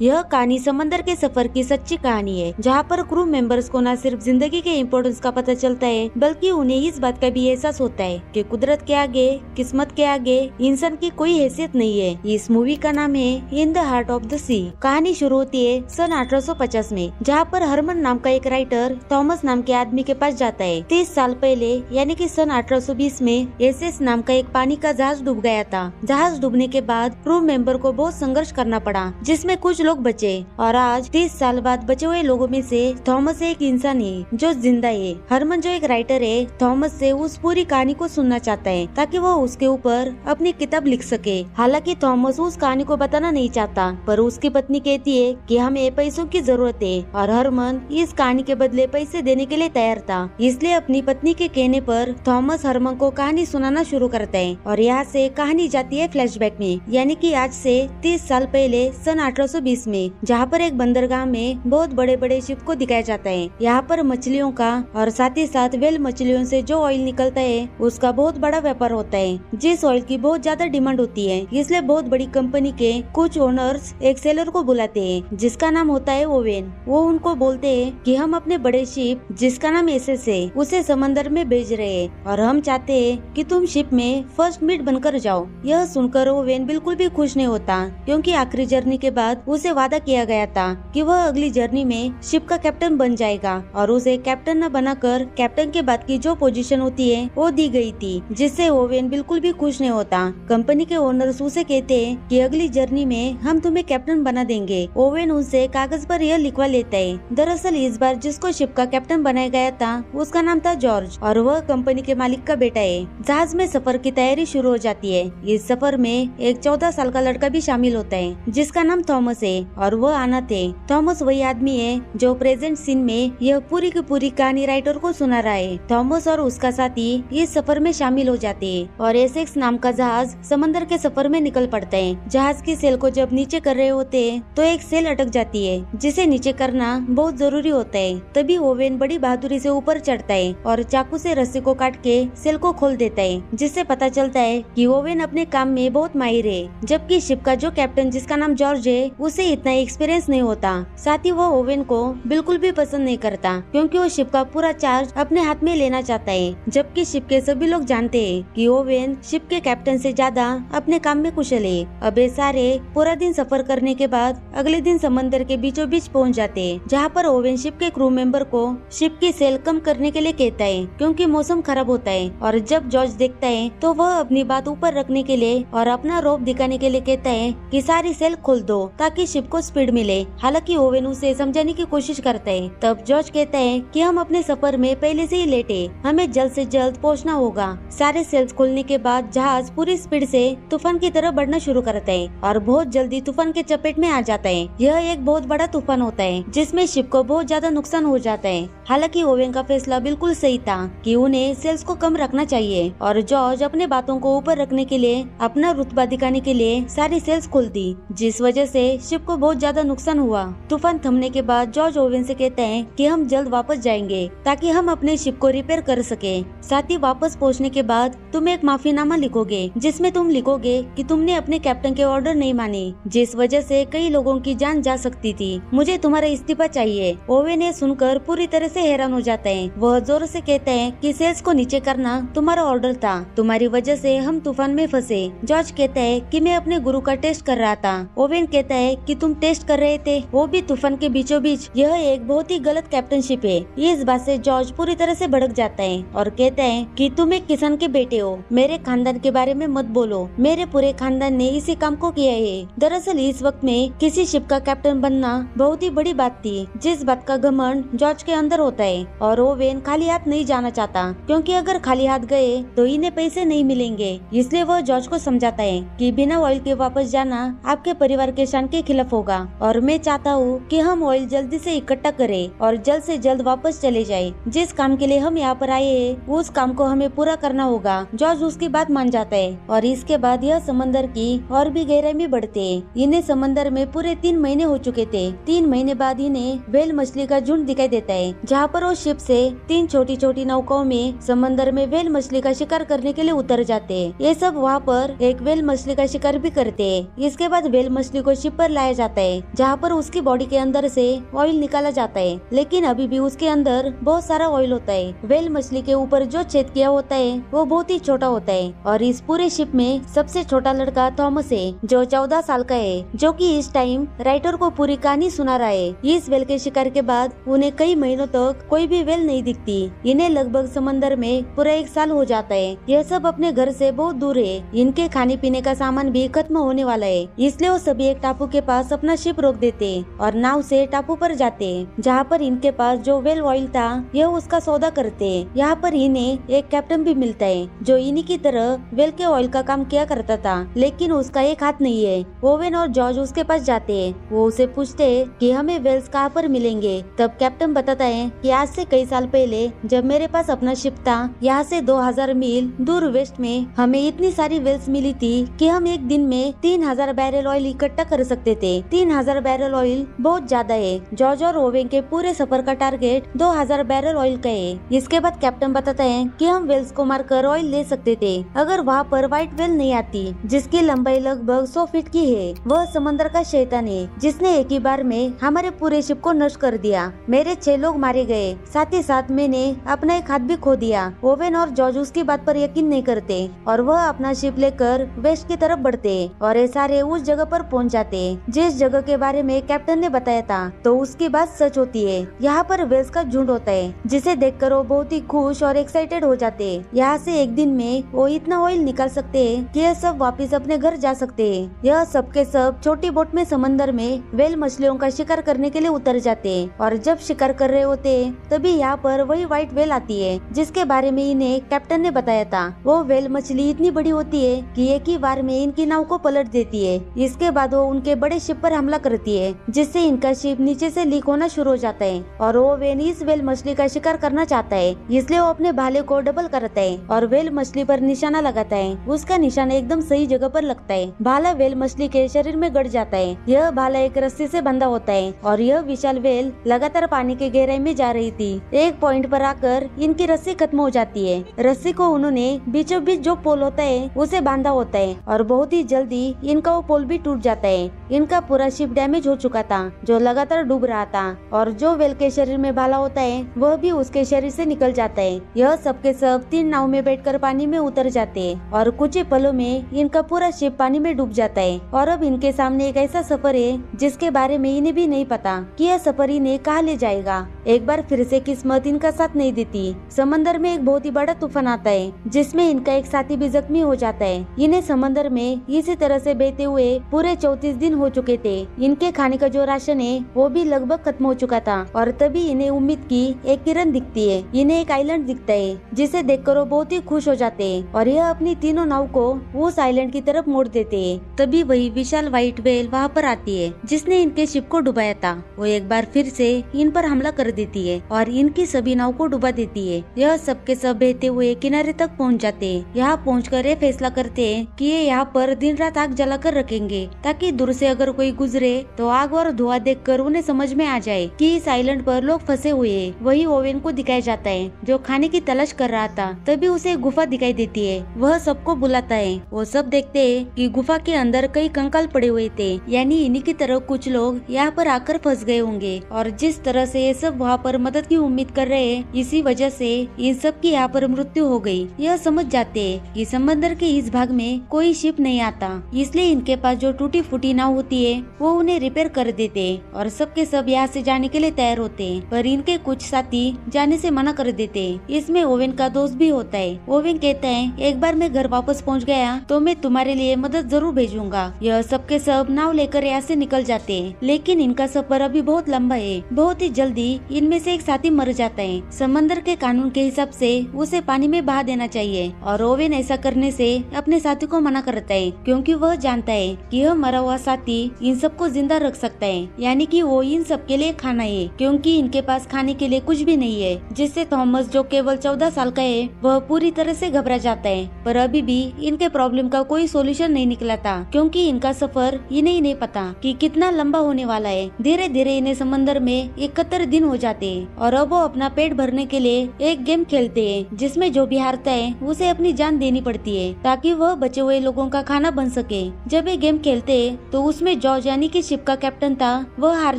यह कहानी समंदर के सफर की सच्ची कहानी है, जहाँ पर क्रू मेंबर्स को न सिर्फ जिंदगी के इम्पोर्टेंस का पता चलता है, बल्कि उन्हें इस बात का भी एहसास होता है कि कुदरत के आगे, किस्मत के आगे इंसान की कोई हैसियत नहीं है। इस मूवी का नाम है in the heart of the sea. कहानी शुरू होती है सन 1850 में, जहाँ पर हरमन नाम का एक राइटर थॉमस नाम के आदमी के पास जाता है। 30 साल पहले यानी कि सन 1820 में एसएस नाम का एक पानी का जहाज डूब गया था। जहाज डूबने के बाद क्रू मेंबर को बहुत संघर्ष करना पड़ा, जिसमें कुछ लोग बचे और आज 30 साल बाद बचे हुए लोगों में से थॉमस एक इंसान है जो जिंदा है। हरमन जो एक राइटर है, थॉमस से उस पूरी कहानी को सुनना चाहता है ताकि वो उसके ऊपर अपनी किताब लिख सके। हालांकि थॉमस उस कहानी को बताना नहीं चाहता, पर उसकी पत्नी कहती है कि हमें पैसों की जरूरत है और हरमन इस कहानी के बदले पैसे देने के लिए तैयार था। इसलिए अपनी पत्नी के कहने पर थॉमस हरमन को कहानी सुनाना शुरू करता है और यहाँ से कहानी जाती है फ्लैशबैक में, यानी कि आज से 30 साल पहले सन 1820 में, जहाँ पर एक बंदरगाह में बहुत बड़े बड़े शिप को दिखाया जाता है। यहाँ पर मछलियों का और साथ ही साथ वेल मछलियों से जो ऑयल निकलता है उसका बहुत बड़ा व्यापार होता है। जिस ऑयल की बहुत ज्यादा डिमांड होती है, इसलिए बहुत बड़ी कंपनी के कुछ ओनर्स एक सेलर को बुलाते हैं जिसका नाम होता है ओवेन। वो उनको बोलते हैं कि हम अपने बड़े शिप जिसका नाम एसएस है उसे समंदर में भेज रहे हैं और हम चाहते हैं कि तुम शिप में फर्स्ट मीट बनकर जाओ। यह सुनकर ओवेन बिल्कुल भी खुश नहीं होता, क्योंकि आखिरी जर्नी के बाद उसे वादा किया गया था कि वह अगली जर्नी में शिप का कैप्टन बन जाएगा और उसे कैप्टन न बनाकर कैप्टन के बाद की जो पोजीशन होती है वो दी गई थी, जिससे ओवेन बिल्कुल भी खुश नहीं होता। कंपनी के ओनर्स उसे कहते हैं कि अगली जर्नी में हम तुम्हें कैप्टन बना देंगे। ओवेन उनसे कागज पर यह लिखवा लेता है। दरअसल इस बार जिसको शिप का कैप्टन बनाया गया था उसका नाम था जॉर्ज और वह कंपनी के मालिक का बेटा है। जहाज में सफर की तैयारी शुरू हो जाती है। इस सफर में एक 14 साल का लड़का भी शामिल होता है जिसका नाम थॉमस है और वह आना थे। थॉमस वही आदमी है जो प्रेजेंट सीन में यह पूरी की पूरी कहानी राइटर को सुना रहा है। थॉमस और उसका साथी इस सफर में शामिल हो जाते हैं और एसेक्स नाम का जहाज समंदर के सफर में निकल पड़ता है। जहाज की सेल को जब नीचे कर रहे होते हैं तो एक सेल अटक जाती है, जिसे नीचे करना बहुत जरूरी होता है। तभी ओवेन बड़ी बहादुरी से ऊपर चढ़ता है और चाकू से रस्सी को काट के सेल को खोल देता है, जिससे पता चलता है कि ओवेन अपने काम में बहुत माहिर है, जबकि शिप का जो कैप्टन जिसका नाम जॉर्ज है उसे इतना एक्सपीरियंस नहीं होता। साथ ही वो ओवेन को बिल्कुल भी पसंद नहीं करता, क्योंकि वो शिप का पूरा चार्ज अपने हाथ में लेना चाहता है, जबकि शिप के सभी लोग जानते हैं कि ओवेन शिप के कैप्टन से ज्यादा अपने काम में कुशल है। अब ये सारे पूरा दिन सफर करने के बाद अगले दिन समंदर के बीचों बीच पहुंच जाते हैं, जहाँ पर ओवेन शिप के क्रू मेंबर को शिप की सेल कम करने के लिए कहता है, क्योंकि मौसम खराब होता है। और जब जॉर्ज देखता है तो वह अपनी बात ऊपर रखने के लिए और अपना रोप दिखाने के लिए कहता है कि सारी सेल खोल दो ताकि शिप को स्पीड मिले। हालांकि ओवेन उसे समझाने की कोशिश करता है। तब जॉर्ज कहता है कि हम अपने सफर में पहले से ही लेट है, हमें जल्द से जल्द पहुंचना होगा। सारे सेल्स खोलने के बाद जहाज पूरी स्पीड से तूफान की तरफ बढ़ना शुरू करता है और बहुत जल्दी तूफान के चपेट में आ जाता है। यह एक बहुत बड़ा तूफान होता है जिसमें शिप को बहुत ज्यादा नुकसान हो जाता है। हालांकि ओवेन का फैसला बिल्कुल सही था कि उन्हें सेल्स को कम रखना चाहिए और जॉर्ज अपने बातों को ऊपर रखने के लिए अपना रुतबा दिखाने के लिए सारी सेल्स खोल दी, जिस वजह से शिप को बहुत ज्यादा नुकसान हुआ। तूफान थमने के बाद जॉर्ज ओवेन से कहते हैं कि हम जल्द वापस जाएंगे ताकि हम अपने शिप को रिपेयर कर सके। साथ ही वापस पहुंचने के बाद तुम एक माफीनामा लिखोगे जिसमें तुम लिखोगे कि तुमने अपने कैप्टन के ऑर्डर नहीं माने, जिस वजह से कई लोगों की जान जा सकती थी। मुझे तुम्हारा इस्तीफा चाहिए। ओवेन ये सुनकर पूरी तरह से हैरान हो जाते हैं। वह जोर से कहते हैं कि सेल्स को नीचे करना तुम्हारा ऑर्डर था, तुम्हारी वजह से हम तूफान में फंसे। जॉर्ज कहता है कि मैं अपने गुरु का टेस्ट कर रहा था। ओवेन कहता है कि तुम टेस्ट कर रहे थे, वो भी तूफान के बीचों बीच। यह एक बहुत ही गलत कैप्टनशिप है। इस बात से जॉर्ज पूरी तरह से भड़क जाता है और कहता है कि तुम एक किसान के बेटे हो, मेरे खानदान के बारे में मत बोलो, मेरे पूरे खानदान ने इसी काम को किया है। दरअसल इस वक्त में किसी शिप का कैप्टन बनना बहुत ही बड़ी बात थी, जिस बात का घमंड जॉर्ज के अंदर होता है। और ओवेन खाली हाथ नहीं जाना चाहता, क्योंकि अगर खाली हाथ गए तो इन्हें पैसे नहीं मिलेंगे। इसलिए वह जॉर्ज को समझाता है कि बिना ऑयल के वापस जाना आपके परिवार के शान के खिलाफ होगा और मैं चाहता हूँ कि हम ऑयल जल्दी से इकट्ठा करें और जल्द से जल्द वापस चले जाए। जिस काम के लिए हम यहाँ पर आए हैं उस काम को हमें पूरा करना होगा। जॉर्ज उसकी बात मान जाता है और इसके बाद यह समंदर की और भी गहराई में बढ़ते हैं। इन्हें समंदर में पूरे 3 महीने हो चुके थे। 3 महीने बाद इन्हें व्हेल मछली का झुंड दिखाई देता है, जहाँ पर वो शिप से 3 छोटी छोटी नौकाओं में समंदर में व्हेल मछली का शिकार करने के लिए उतर जाते हैं। ये सब वहाँ पर एक व्हेल मछली का शिकार भी करते हैं। इसके बाद व्हेल मछली को शिप पर लाया लाया जाता है जहाँ पर उसकी बॉडी के अंदर से ऑयल निकाला जाता है, लेकिन अभी भी उसके अंदर बहुत सारा ऑयल होता है। व्हेल मछली के ऊपर जो छेद किया होता है वो बहुत ही छोटा होता है और इस पूरे शिप में सबसे छोटा लड़का थॉमस है जो 14 साल का है, जो कि इस टाइम राइटर को पूरी कहानी सुना रहा है। इस व्हेल के शिकार के बाद उन्हें कई महीनों तक कोई भी व्हेल नहीं दिखती। इन्हें लगभग समंदर में पूरा 1 साल हो जाता है। यह सब अपने घर से बहुत दूर है। इनके खाने पीने का सामान भी खत्म होने वाला है, इसलिए वो सभी एक टापू के पास अपना शिप रोक देते और नाव से टापू पर जाते, जहाँ पर इनके पास जो व्हेल ऑयल था यह उसका सौदा करते। यहाँ पर इन्हें एक कैप्टन भी मिलता है जो इन्हीं की तरह व्हेल के ऑयल का काम किया करता था, लेकिन उसका एक हाथ नहीं है। ओवेन और जॉर्ज उसके पास जाते हैं। वो उसे पूछते हैं कि हमें व्हेल्स कहाँ पर मिलेंगे। तब कैप्टन बताता है कि आज से कई साल पहले जब मेरे पास अपना शिप था, यहाँ से 2000 मील दूर वेस्ट में हमें इतनी सारी व्हेल्स मिली थी कि हम एक दिन में 3000 बैरल ऑयल इकट्ठा कर सकते थे। 3000 बैरल ऑयल बहुत ज्यादा है। जॉर्ज और ओवेन के पूरे सफर का टारगेट 2000 बैरल ऑयल का है। इसके बाद कैप्टन बताता है कि हम व्हेल्स को मारकर ऑयल ले सकते थे अगर वहाँ पर व्हाइट व्हेल नहीं आती, जिसकी लंबाई लगभग 100 फीट की है। वह समंदर का शैतान है जिसने एक ही बार में हमारे पूरे शिप को नष्ट कर दिया। मेरे 6 लोग मारे गए, साथ ही साथ मैंने अपना एक हाथ भी खो दिया। ओवेन और जॉर्ज उसकी बात पर यकीन नहीं करते और वह अपना शिप लेकर वेस्ट की तरफ बढ़ते और ये सारे उस जगह पर पहुंच जाते जिस जगह के बारे में कैप्टन ने बताया था। तो उसकी बात सच होती है। यहाँ पर व्हेल्स का झुंड होता है जिसे देखकर वो बहुत ही खुश और एक्साइटेड हो जाते। यहाँ से एक दिन में वो इतना ऑयल निकाल सकते हैं कि यह सब वापस अपने घर जा सकते हैं। यह सब के सब छोटी बोट में समंदर में व्हेल मछलियों का शिकार करने के लिए उतर जाते हैं और जब शिकार कर रहे होते तभी यहाँ पर वही व्हाइट व्हेल आती है जिसके बारे में इन्हें कैप्टन ने बताया था। वो व्हेल मछली इतनी बड़ी होती है कि एक ही बार में इनकी नाव को पलट देती है। इसके बाद वो उनके बड़े शिप पर हमला करती है जिससे इनका शिप नीचे से लीक होना शुरू हो जाता है और ओवेन इस व्हेल मछली का शिकार करना चाहता है, इसलिए वो अपने भाले को डबल करता है और व्हेल मछली पर निशाना लगाता है। उसका निशाना एकदम सही जगह पर लगता है। भाला व्हेल मछली के शरीर में गड़ जाता है। यह भाला एक रस्सी से बंधा होता है और यह विशाल व्हेल लगातार पानी के गहराई में जा रही थी। एक पॉइंट पर आकर इनकी रस्सी खत्म हो जाती है। रस्सी को उन्होंने बीचों बीच जो पोल होता है उसे बांधा होता है और बहुत ही जल्दी इनका वो पोल भी टूट जाता है। इनका पूरा शिप डैमेज हो चुका था जो लगातार डूब रहा था और जो व्हेल के शरीर में भाला होता है वह भी उसके शरीर से निकल जाता है। यह सब के सब 3 नाव में बैठकर पानी में उतर जाते हैं और कुछ ही पलों में इनका पूरा शिप पानी में डूब जाता है और अब इनके सामने एक ऐसा सफर है जिसके बारे में इन्हें भी नहीं पता कि यह सफर इन्हें कहाँ ले जाएगा। एक बार फिर से किस्मत इनका साथ नहीं देती। समंदर में एक बहुत ही बड़ा तूफान आता है जिसमें इनका एक साथी भी जख्मी हो जाता है। इन्हें समंदर में इसी तरह से बहते हुए पूरे 34 दिन हो चुके थे। इनके खाने का जो राशन है वो भी लगभग खत्म हो चुका था और तभी इन्हें उम्मीद की एक किरण दिखती है। इन्हें एक आइलैंड दिखता है जिसे देखकर वो बहुत ही खुश हो जाते हैं और यह अपनी तीनों नाव को उस आइलैंड की तरफ मोड़ देते हैं। तभी वही विशाल व्हाइट व्हेल वहाँ पर आती है जिसने इनके शिप को डुबाया था। वो एक बार फिर से इन पर हमला कर देती है और इनकी सभी नाव को डुबा देती है। यह सब के सब बहते हुए किनारे तक पहुँच जाते हैं। यहाँ पहुँचकर ये फैसला करते हैं कि ये यहाँ पर दिन रात आग जलाकर रखेंगे ताकि दूर से अगर कोई गुजरे तो आग और धुआं देखकर उन्हें समझ में आ जाए कि इस आइलैंड पर लोग फंसे हुए हैं। वही ओवेन को दिखाया जाता है जो खाने की तलाश कर रहा था। तभी उसे एक गुफा दिखाई देती है। वह सबको बुलाता है। वो सब देखते हैं कि गुफा के अंदर कई कंकाल पड़े हुए थे, यानी इन्हीं की तरह कुछ लोग यहाँ पर आकर फंस गए होंगे और जिस तरह से ये सब वहाँ पर मदद की उम्मीद कर रहे हैं, इसी वजह से इन सब की यहाँ पर मृत्यु हो गई। यह समझ जाते हैं कि समंदर के इस भाग में कोई शिप नहीं आता, इसलिए इनके पास जो टूटी फूटी नाव होती है वो उन्हें रिपेयर कर देते और सबके सब यहाँ से जाने के लिए तैयार होते हैं। पर इनके कुछ साथी जाने से मना कर देते। इसमें ओवेन का दोस्त भी होता है। ओवेन कहता है एक बार मैं घर वापस पहुँच गया तो मैं तुम्हारे लिए मदद जरूर भेजूंगा। यह सबके सब नाव लेकर यहाँ से निकल जाते हैं, लेकिन इनका सफर अभी बहुत लंबा है। बहुत ही जल्दी इनमें से एक साथी मर जाता है। समंदर के कानून के हिसाब से उसे पानी में बहा देना चाहिए और ओवेन ऐसा करने से अपने साथी को मना करता है क्योंकि वह जानता है कि यह मरा हुआ साथी इन सबको जिंदा रख सकता है, यानी कि वो इन सब के लिए खाना है क्योंकि इनके पास खाने के लिए कुछ भी नहीं है। जिससे थॉमस जो केवल 14 साल का है वह पूरी तरह से घबरा जाता है। पर अभी भी इनके प्रॉब्लम का कोई सोल्यूशन नहीं निकला था क्योंकि इनका सफर इन्हें ही नहीं पता कि कितना लंबा होने वाला है। धीरे धीरे इन्हें समंदर में 71 दिन हो जाते हैं और अब वो अपना पेट भरने के लिए एक गेम खेलते हैं जिसमें जो भी हारता है उसे अपनी जान देनी पड़ती है ताकि वह बचे हुए लोगों का खाना बन सके। जब ये गेम खेलते हैं तो उसमें जॉर्ज यानी कि शिप का कैप्टन था वह हार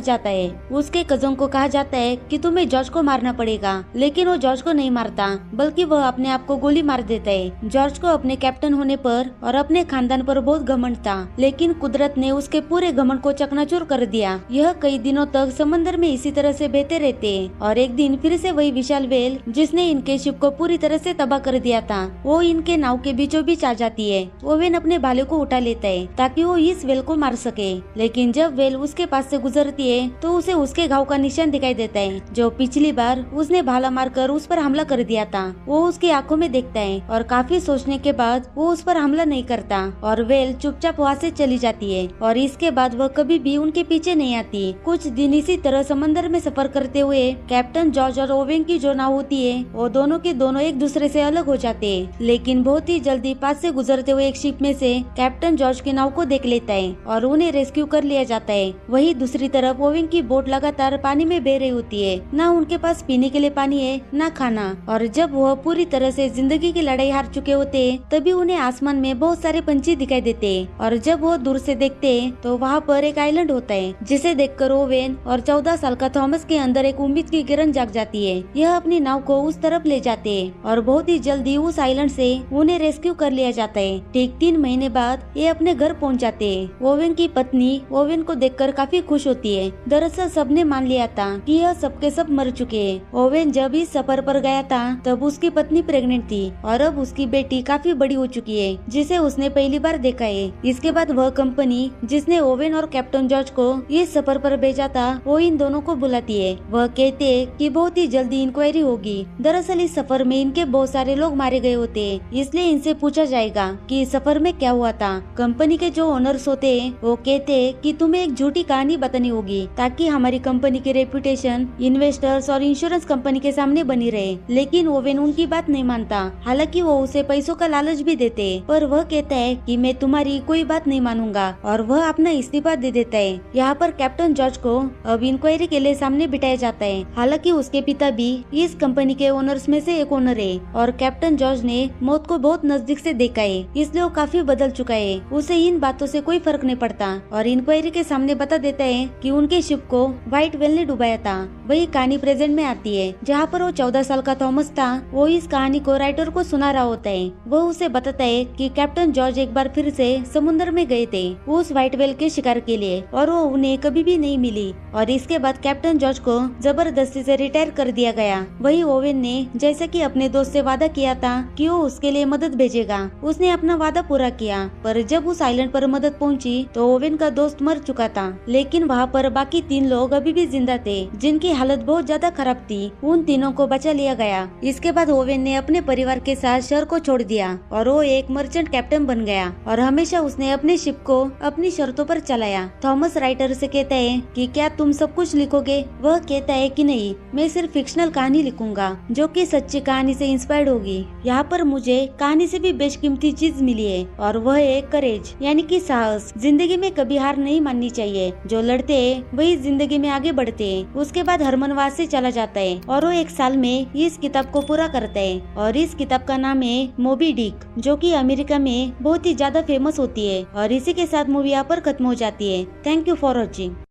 जाता है। उसके कजन को कहा जाता है कि तुम्हें जॉर्ज को मारना पड़ेगा, लेकिन वो जॉर्ज को नहीं मारता बल्कि वह अपने आप को गोली मार देता है। जॉर्ज को अपने कैप्टन होने पर और अपने खानदान पर बहुत घमंड था, लेकिन कुदरत ने उसके पूरे घमंड को चकनाचूर कर दिया। यह कई दिनों तक समंदर में इसी तरह से बहते रहते हैं और एक दिन फिर से वही विशाल व्हेल जिसने इनके शिप को पूरी तरह से तबाह कर दिया था वो इनके नाव के बीचों बीच आ जाती है। ओवेन अपने भाले को उठा लेता है ताकि वो इस व्हेल को मार सके, लेकिन जब व्हेल उसके पास से गुजरती है तो उसे उसके घाव का निशान दिखाई देता है जो पिछली बार उसने भाला मारकर उस पर हमला कर दिया था। वो उसकी आंखों में देखता है और काफी सोचने के बाद वो उस पर हमला नहीं करता और व्हेल चुपचाप वहाँ से चली जाती है और इसके बाद वह कभी भी उनके पीछे नहीं आती। कुछ दिन इसी तरह समंदर में सफर करते हुए कैप्टन जॉर्ज और ओवेन की जो नाव होती है वो दोनों के दोनों एक दूसरे से अलग हो जाते हैं, लेकिन बहुत ही जल्दी पास से गुजरते हुए एक शिप में से कैप्टन जॉर्ज की नाव को देख लेता है और उन्हें रेस्क्यू कर लिया जाता है। वही दूसरी तरफ ओवेन की बोट लगातार पानी में बह रही होती है, न उनके पास पीने के लिए पानी है न खाना, और जब वह पूरी तरह से जिंदगी की लड़ाई हार चुके होते हैं तभी उन्हें आसमान में बहुत सारे पंछी दिखाई देते हैं और जब वो दूर से देखते हैं तो वहाँ पर एक आइलैंड होता है जिसे देखकर ओवेन और 14 साल का थॉमस के अंदर एक उम्मीद की किरण जाग जाती है। यह अपनी नाव को उस तरफ ले जाते हैं और बहुत ही जल्दी उस आइलैंड से उन्हें रेस्क्यू कर लिया जाता है। ठीक 3 महीने बाद ये अपने घर पहुँच जाते हैं। ओवेन की पत्नी ओवेन को देखकर काफी खुश होती है। दरअसल सबने मान लिया था कि यह सबके सब मर चुके हैं। ओवेन जब इस सफर पर गया था तब उसकी पत्नी प्रेग्नेंट थी और अब उसकी बेटी काफी बड़ी हो चुकी है जिसे उसने पहली बार देखा है। इसके बाद वह कंपनी जिसने ओवेन और कैप्टन जॉर्ज को इस सफर पर भेजा था वो इन दोनों को बुलाती है। वह कहते हैं कि बहुत ही जल्दी इंक्वायरी होगी। दरअसल इस सफर में इनके बहुत सारे लोग मारे गए होते हैं, इसलिए इनसे पूछा जाएगा कि इस सफर में क्या हुआ था। कंपनी के जो ओनर्स होते हैं वो कहते हैं कि तुम्हें एक झूठी कहानी बतानी होगी ताकि हमारी कंपनी की रेपुटेशन इन्वेस्टर्स और इंश्योरेंस कंपनी के सामने बनी रहे, लेकिन ओवेन उनकी बात नहीं मानता। हालांकि वो उसे पैसों का लालच भी देते, पर वह कहता है कि मैं तुम्हारी कोई बात नहीं मानूंगा और वह अपना इस्तीफा दे देता है। यहाँ पर कैप्टन जॉर्ज को अब इंक्वायरी के लिए सामने बिठाया जाता है। हालांकि उसके पिता भी इस कंपनी के ओनर्स में से एक ओनर है और कैप्टन जॉर्ज ने मौत को बहुत नजदीक से देखा है, इसलिए वो काफी बदल चुका है। उसे इन बातों से कोई फर्क नहीं पड़ता और इंक्वायरी के सामने बता देता है कि उनके शिप को व्हाइट व्हेल ने डुबाया था। वही कहानी प्रेजेंट में आती है जहाँ पर वो 14 साल का थॉमस था। वो इस कहानी को राइटर को सुना रहा होता है। वो उसे बताता है कि कैप्टन जॉर्ज एक बार फिर से समुद्र में गए थे उस व्हाइट व्हेल के शिकार के लिए और वो उन्हें कभी भी नहीं मिली और इसके बाद कैप्टन जॉर्ज को जबरदस्ती से रिटायर कर दिया गया। वही ओवेन ने जैसा कि अपने दोस्त से वादा किया था कि वो उसके लिए मदद भेजेगा, उसने अपना वादा पूरा किया, पर जब उस आइलैंड पर मदद पहुंची तो ओवेन का दोस्त मर चुका था, लेकिन वहाँ पर बाकी 3 लोग अभी भी जिंदा थे जिनकी हालत बहुत ज्यादा खराब थी। उन तीनों को बचा लिया गया। इसके बाद ओवेन ने अपने परिवार के साथ शहर को छोड़ दिया और वो एक मर्चेंट कैप्टन बन गया और हमेशा उसने अपने शिप को अपनी शर्तों पर चलाया। थॉमस राइटर से कहता है कि क्या तुम सब कुछ लिखोगे? वह कहता है कि नहीं, मैं सिर्फ फिक्शनल कहानी लिखूंगा जो कि सच्ची कहानी से इंस्पायर्ड होगी। यहाँ पर मुझे कहानी से भी बेशकीमती चीज मिली है और वह है करेज, यानी कि साहस। जिंदगी में कभी हार नहीं माननी चाहिए। जो लड़ते हैं वही जिंदगी में आगे बढ़ते हैं। उसके बाद हरमन वहाँ से चला जाता है और वो 1 साल में इस किताब को पूरा करता है और इस किताब का नाम है मोबी डिक, जो कि अमेरिका में बहुत ही ज्यादा फेमस होती है और इसी के साथ मूवी यहाँ पर खत्म हो जाती है। Thank you for watching.